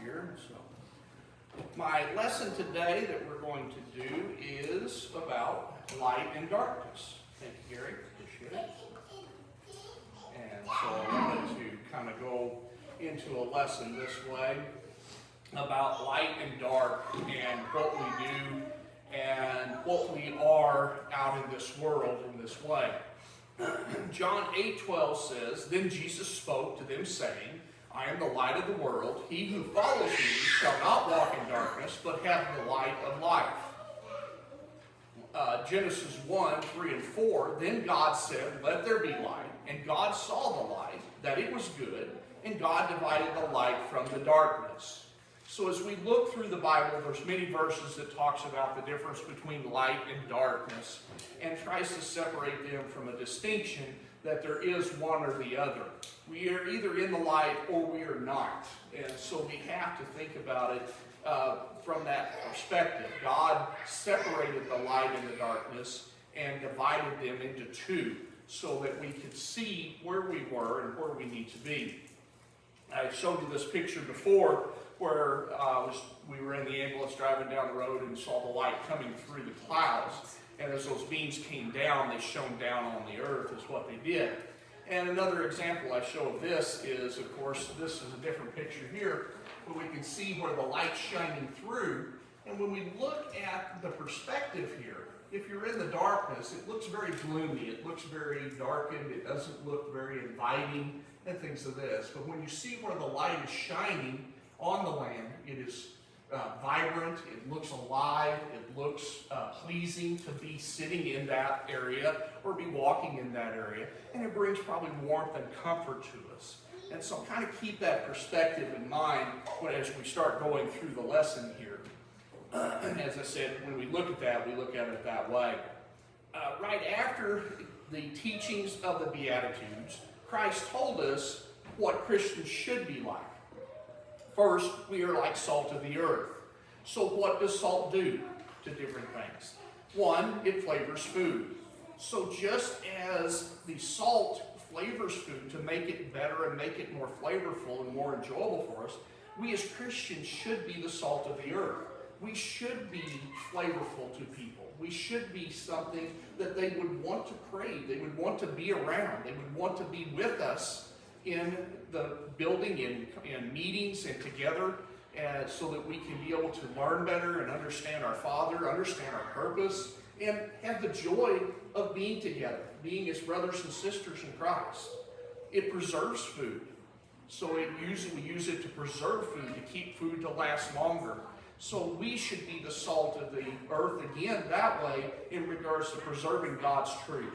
here. So, my lesson today that we're going to do is about light and darkness. Thank you, Gary. Appreciate it. And so I wanted to kind of go into a lesson this way about light and dark and what we do and what we are out in this world in this way. John 8:12 says, "Then Jesus spoke to them, saying, I am the light of the world. He who follows me shall not walk in darkness, but have the light of life." Genesis 1:3-4, "Then God said, Let there be light. And God saw the light, that it was good, and God divided the light from the darkness." So as we look through the Bible, there's many verses that talks about the difference between light and darkness and tries to separate them from a distinction that there is one or the other. We are either in the light or we are not. And so we have to think about it from that perspective. God separated the light and the darkness and divided them into two so that we could see where we were and where we need to be. I showed you this picture before where we were in the ambulance driving down the road and saw the light coming through the clouds. And as those beams came down, they shone down on the earth is what they did. And another example I show of this is, of course, this is a different picture here, where we can see where the light's shining through. And when we look at the perspective here, if you're in the darkness, it looks very gloomy. It looks very darkened. It doesn't look very inviting and things of this. But when you see where the light is shining on the land, it is vibrant, it looks alive, it looks pleasing to be sitting in that area or be walking in that area, and it brings probably warmth and comfort to us. And so kind of keep that perspective in mind as we start going through the lesson here. And as I said, when we look at that, we look at it that way. Right after the teachings of the Beatitudes, Christ told us what Christians should be like. First, we are like salt of the earth. So what does salt do to different things? One, it flavors food. So just as the salt flavors food to make it better and make it more flavorful and more enjoyable for us, we as Christians should be the salt of the earth. We should be flavorful to people. We should be something that they would want to crave. They would want to be around. They would want to be with us in the building, in meetings and together, so that we can be able to learn better and understand our Father, understand our purpose, and have the joy of being together, being as brothers and sisters in Christ. It preserves food. So we use it to preserve food, to keep food to last longer. So we should be the salt of the earth again that way in regards to preserving God's truth.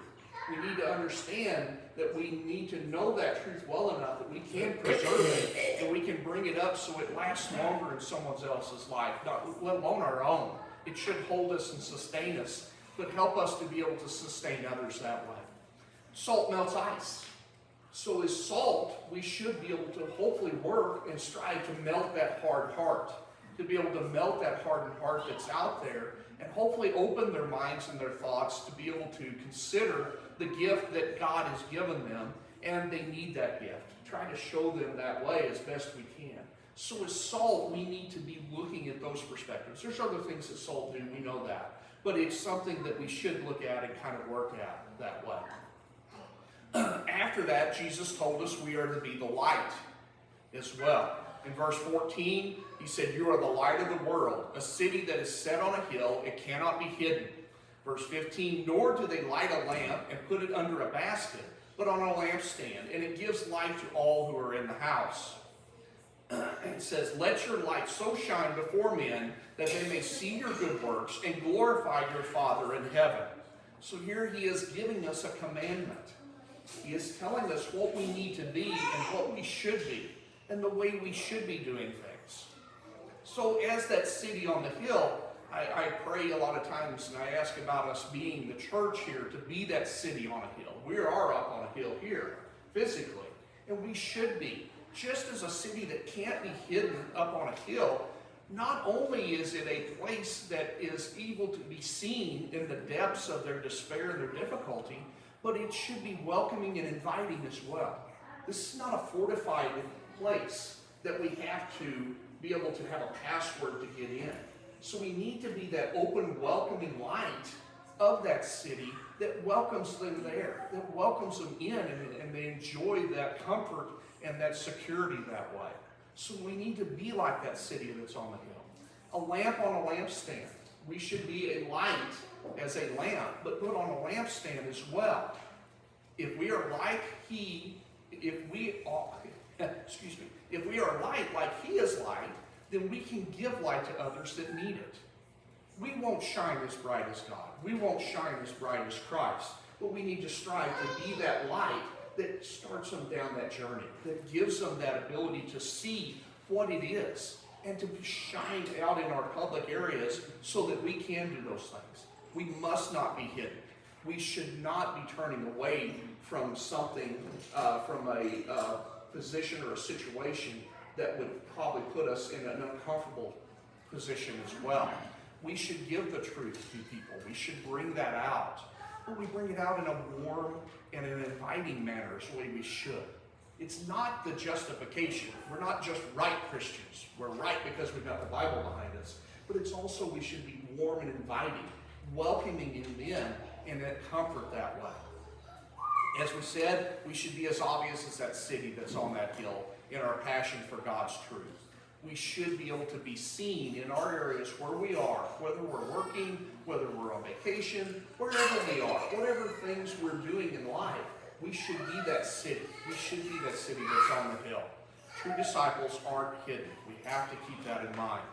We need to understand that we need to know that truth well enough that we can preserve it and we can bring it up so it lasts longer in someone else's life, let alone our own. It should hold us and sustain us, but help us to be able to sustain others that way. Salt melts ice. So as salt, we should be able to hopefully work and strive to melt that hard heart, to be able to melt that hardened heart that's out there and hopefully open their minds and their thoughts to be able to consider the gift that God has given them, and they need that gift. Try to show them that way as best we can. So as salt, we need to be looking at those perspectives. There's other things that salt do, we know that. But it's something that we should look at and kind of work at that way. After that, Jesus told us we are to be the light as well. In verse 14, he said, "You are the light of the world. A city that is set on a hill, it cannot be hidden." Verse 15, "Nor do they light a lamp and put it under a basket, but on a lampstand, and it gives light to all who are in the house." It says, "Let your light so shine before men that they may see your good works and glorify your Father in heaven." So here he is giving us a commandment. He is telling us what we need to be and what we should be and the way we should be doing things. So as that city on the hill, I pray a lot of times and I ask about us being the church here to be that city on a hill. We are up on a hill here, physically, and we should be. Just as a city that can't be hidden up on a hill, not only is it a place that is able to be seen in the depths of their despair and their difficulty, but it should be welcoming and inviting as well. This is not a fortified place that we have to be able to have a password to get in. So we need to be that open, welcoming light of that city that welcomes them there, that welcomes them in, and they enjoy that comfort and that security that way. So we need to be like that city that's on the hill. A lamp on a lampstand. We should be a light as a lamp, but put on a lampstand as well. If we are like if we are light like he is light, then we can give light to others that need it. We won't shine as bright as God. We won't shine as bright as Christ. But we need to strive to be that light that starts them down that journey, that gives them that ability to see what it is and to shine out in our public areas so that we can do those things. We must not be hidden. We should not be turning away from something, from a position or a situation that would probably put us in an uncomfortable position as well. We should give the truth to people. We should bring that out. But we bring it out in a warm and an inviting manner is the way we should. It's not the justification. We're not just right Christians. We're right because we've got the Bible behind us. But it's also we should be warm and inviting, welcoming them in, and that comfort that way. As we said, we should be as obvious as that city that's on that hill in our passion for God's truth. We should be able to be seen in our areas where we are, whether we're working, whether we're on vacation, wherever we are, whatever things we're doing in life, we should be that city. We should be that city that's on the hill. True disciples aren't hidden. We have to keep that in mind.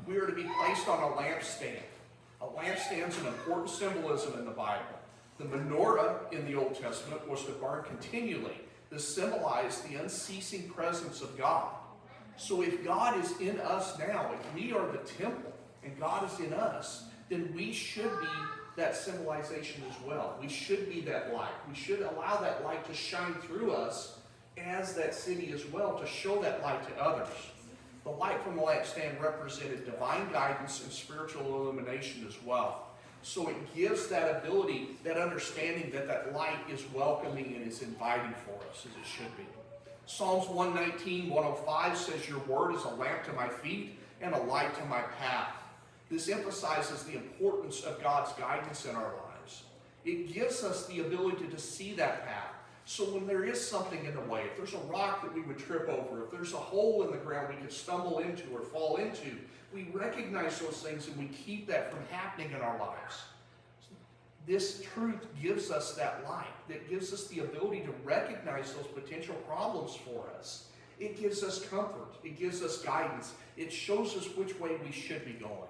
We are to be placed on a lampstand. A lampstand is an important symbolism in the Bible. The menorah in the Old Testament was to burn continually. This symbolized the unceasing presence of God. So if God is in us now, if we are the temple and God is in us, then we should be that symbolization as well. We should be that light. We should allow that light to shine through us as that city as well, to show that light to others. The light from the lampstand represented divine guidance and spiritual illumination as well. So it gives that ability, that understanding that that light is welcoming and is inviting for us as it should be. Psalms 119, 105 says, "Your word is a lamp to my feet and a light to my path." This emphasizes the importance of God's guidance in our lives. It gives us the ability to see that path. So when there is something in the way, if there's a rock that we would trip over, if there's a hole in the ground we could stumble into or fall into, we recognize those things and we keep that from happening in our lives. This truth gives us that light, that gives us the ability to recognize those potential problems for us. It gives us comfort. It gives us guidance. It shows us which way we should be going.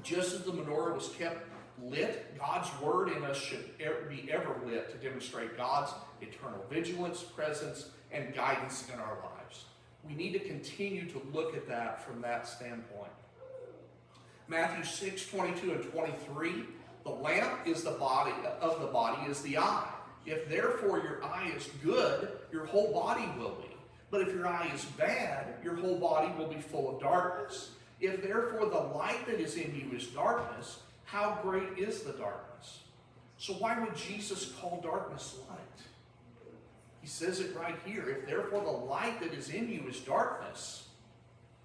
Just as the menorah was kept lit, God's word in us should be ever lit to demonstrate God's eternal vigilance, presence, and guidance in our lives. We need to continue to look at that from that standpoint. Matthew 6, 22 and 23, the lamp is the body of the body is the eye. If therefore your eye is good, your whole body will be. But if your eye is bad, your whole body will be full of darkness. If therefore the light that is in you is darkness, how great is the darkness? So why would Jesus call darkness light? He says it right here. If therefore the light that is in you is darkness,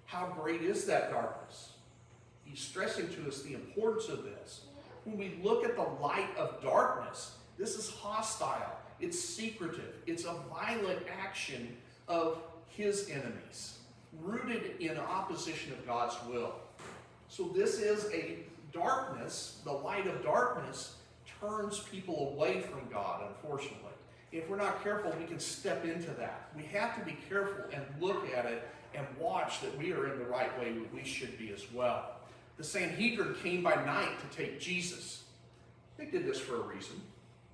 how great is that darkness? He's stressing to us the importance of this. When we look at the light of darkness, this is hostile. It's secretive. It's a violent action of his enemies, rooted in opposition of God's will. So this is a darkness. The light of darkness turns people away from God, unfortunately. If we're not careful, we can step into that. We have to be careful and look at it and watch that we are in the right way that we should be as well. The Sanhedrin came by night to take Jesus. They did this for a reason.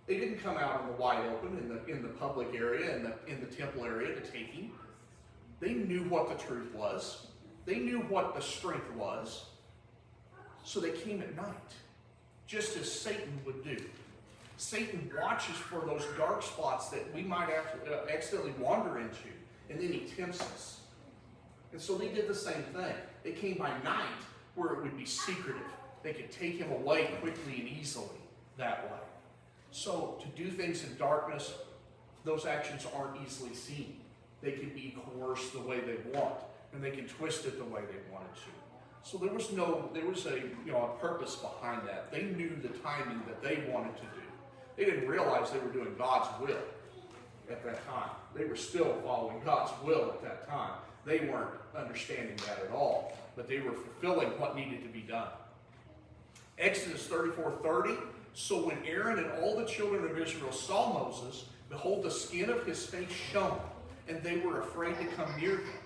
They didn't come out in the wide open, in the public area, in the temple area to take him. They knew what the truth was. They knew what the strength was. So they came at night, just as Satan would do. Satan watches for those dark spots that we might accidentally wander into, and then he tempts us. And so they did the same thing. They came by night where it would be secretive. They could take him away quickly and easily that way. So to do things in darkness, those actions aren't easily seen. They can be coerced the way they want. and they can twist it the way they wanted to. So there was a purpose behind that. They knew the timing that they wanted to do. They didn't realize they were doing God's will at that time. They were still following God's will at that time. They weren't understanding that at all, but they were fulfilling what needed to be done. Exodus 34:30. So when Aaron and all the children of Israel saw Moses, behold, the skin of his face shone, and they were afraid to come near him.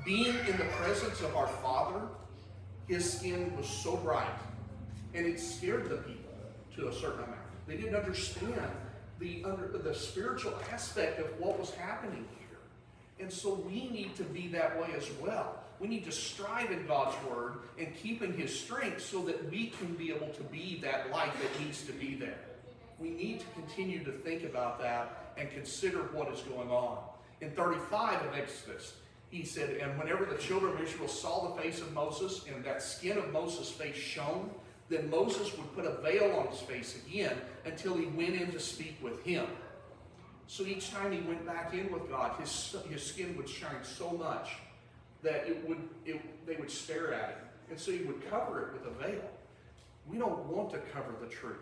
Being in the presence of our Father, his skin was so bright, and it scared the people to a certain amount. They didn't understand the spiritual aspect of what was happening here. And so we need to be that way as well. We need to strive in God's word and keep in his strength so that we can be able to be that light that needs to be there. We need to continue to think about that and consider what is going on. In 35 of Exodus, he said, and whenever the children of Israel saw the face of Moses and that skin of Moses' face shone, then Moses would put a veil on his face again until he went in to speak with him. So each time he went back in with God, his skin would shine so much that they would stare at him. And so he would cover it with a veil. We don't want to cover the truth.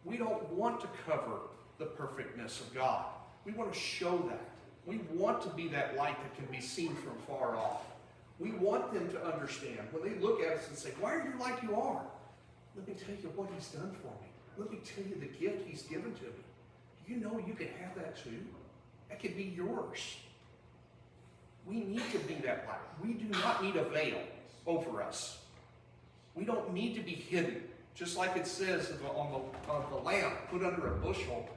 We don't want to cover the perfectness of God. We want to show that. We want to be that light that can be seen from far off. We want them to understand. When they look at us and say, why are you like you are? Let me tell you what he's done for me. Let me tell you the gift he's given to me. You know you can have that too. That can be yours. We need to be that light. We do not need a veil over us. We don't need to be hidden. Just like it says on the lamp put under a bushel.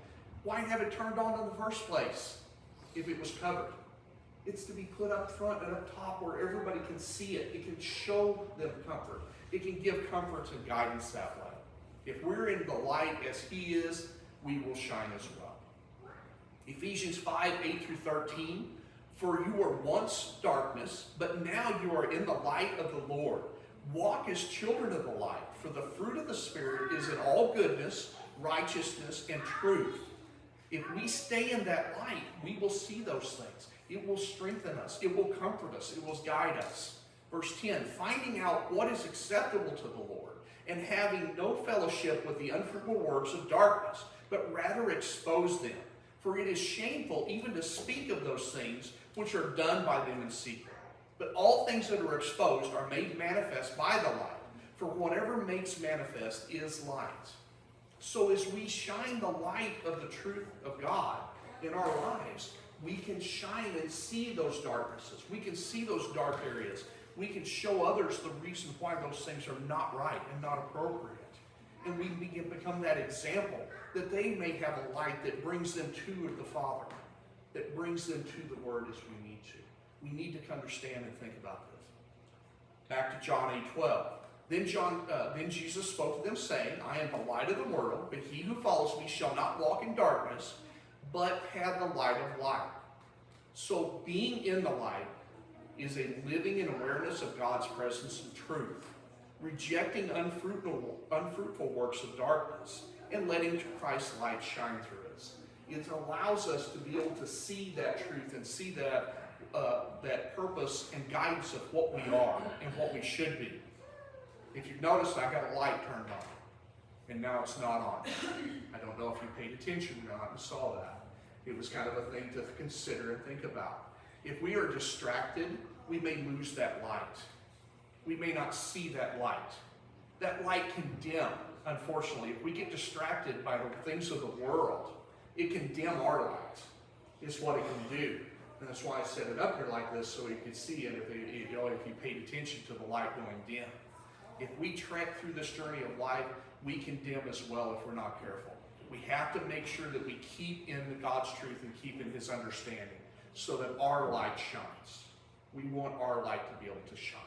Why have it turned on in the first place if it was covered? It's to be put up front and up top where everybody can see it. It can show them comfort. It can give comfort and guidance that way. If we're in the light as he is, we will shine as well. Ephesians 5:8-13. For you were once darkness, but now you are in the light of the Lord. Walk as children of the light, for the fruit of the Spirit is in all goodness, righteousness, and truth. If we stay in that light, we will see those things. It will strengthen us. It will comfort us. It will guide us. Verse 10, finding out what is acceptable to the Lord, and having no fellowship with the unfruitful works of darkness, but rather expose them. For it is shameful even to speak of those things which are done by them in secret. But all things that are exposed are made manifest by the light. For whatever makes manifest is light. So as we shine the light of the truth of God in our lives, we can shine and see those darknesses. We can see those dark areas. We can show others the reason why those things are not right and not appropriate. And we become that example that they may have a light that brings them to the Father, that brings them to the Word as we need to. We need to understand and think about this. Back to John 8:12. Then Jesus spoke to them, saying, I am the light of the world, but he who follows me shall not walk in darkness, but have the light of life. So being in the light is a living in awareness of God's presence and truth, rejecting unfruitful works of darkness, and letting Christ's light shine through us. It allows us to be able to see that truth and see that purpose and guidance of what we are and what we should be. If you've noticed, I got a light turned on, and now it's not on. I don't know if you paid attention or not and saw that. It was kind of a thing to consider and think about. If we are distracted, we may lose that light. We may not see that light. That light can dim, unfortunately. If we get distracted by the things of the world, it can dim our light, is what it can do. And that's why I set it up here like this, so you can see it if you paid attention to the light going dim. If we trek through this journey of life, we can dim as well if we're not careful. We have to make sure that we keep in God's truth and keep in his understanding so that our light shines. We want our light to be able to shine.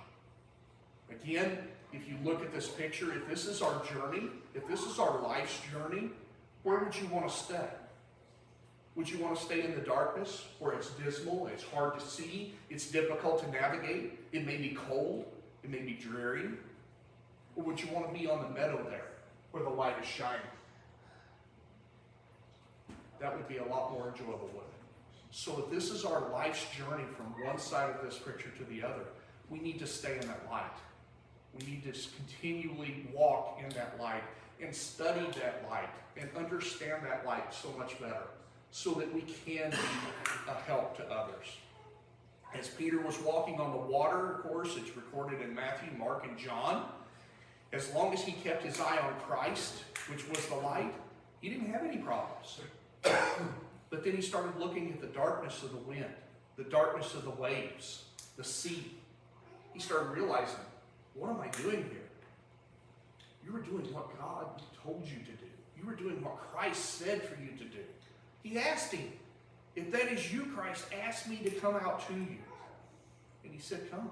Again, if you look at this picture, if this is our journey, if this is our life's journey, where would you want to stay? Would you want to stay in the darkness where it's dismal, it's hard to see, it's difficult to navigate, it may be cold, it may be dreary? Or would you want to be on the meadow there where the light is shining? That would be a lot more enjoyable, wouldn't it? So if this is our life's journey from one side of this picture to the other, we need to stay in that light. We need to continually walk in that light and study that light and understand that light so much better so that we can be a help to others. As Peter was walking on the water, of course, it's recorded in Matthew, Mark, and John. As long as he kept his eye on Christ, which was the light, he didn't have any problems. But then he started looking at the darkness of the wind, the darkness of the waves, the sea. He started realizing, what am I doing here? You were doing what God told you to do. You were doing what Christ said for you to do. He asked him, if that is you, Christ, ask me to come out to you. And he said, come.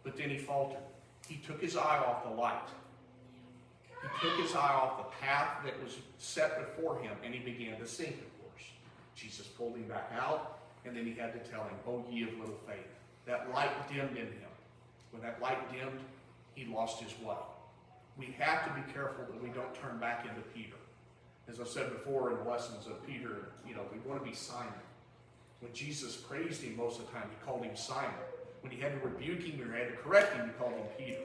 But then he faltered. He took his eye off the light. He took his eye off the path that was set before him, and he began to sink, of course. Jesus pulled him back out, and then he had to tell him, "O ye of little faith." That light dimmed in him. When that light dimmed, he lost his way. We have to be careful that we don't turn back into Peter. As I've said before in the lessons of Peter, we want to be Simon. When Jesus praised him most of the time, he called him Simon. When he had to rebuke him or had to correct him, he called him Peter.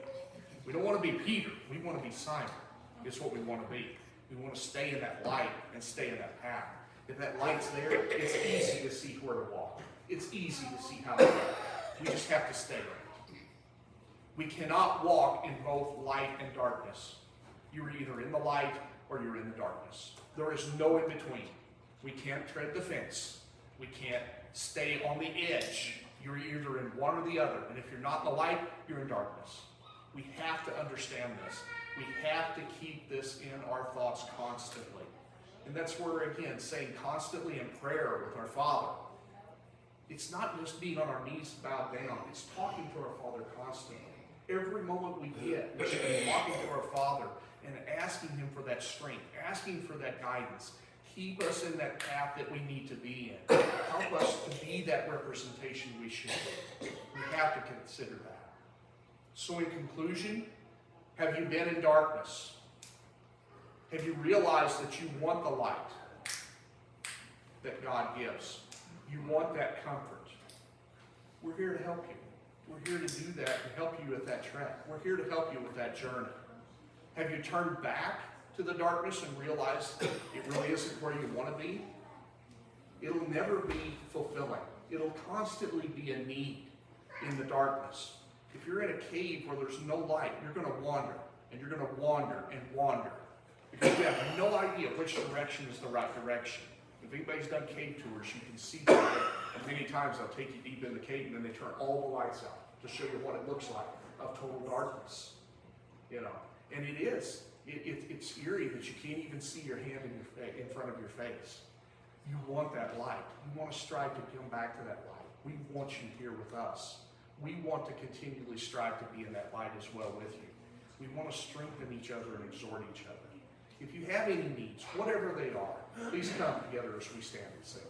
We don't want to be Peter. We want to be Simon. It's what we want to be. We want to stay in that light and stay in that path. If that light's there, it's easy to see where to walk. It's easy to see how to walk. We just have to stay in it. We cannot walk in both light and darkness. You're either in the light or you're in the darkness. There is no in between. We can't tread the fence. We can't stay on the edge. You're either in one or the other. And if you're not in the light, you're in darkness. We have to understand this. We have to keep this in our thoughts constantly. And that's where, again, saying constantly in prayer with our Father. It's not just being on our knees bowed down. It's talking to our Father constantly. Every moment we get, we should be talking to our Father and asking Him for that strength, asking for that guidance. Keep us in that path that we need to be in. Help us to be that representation we should be. We have to consider that. So in conclusion, have you been in darkness? Have you realized that you want the light that God gives? You want that comfort. We're here to help you. We're here to do that and help you with that trek. We're here to help you with that journey. Have you turned back to the darkness and realized it really isn't where you want to be? It'll never be fulfilling. It'll constantly be a need in the darkness. If you're in a cave where there's no light, you're going to wander, and you're going to wander and wander, because you have no idea which direction is the right direction. If anybody's done cave tours, you can see that. And many times they'll take you deep in the cave, and then they turn all the lights out to show you what it looks like of total darkness. And it is. It's eerie that you can't even see your hand in front of your face. You want that light. You want to strive to come back to that light. We want you here with us. We want to continually strive to be in that light as well with you. We want to strengthen each other and exhort each other. If you have any needs, whatever they are, please come together as we stand and sing.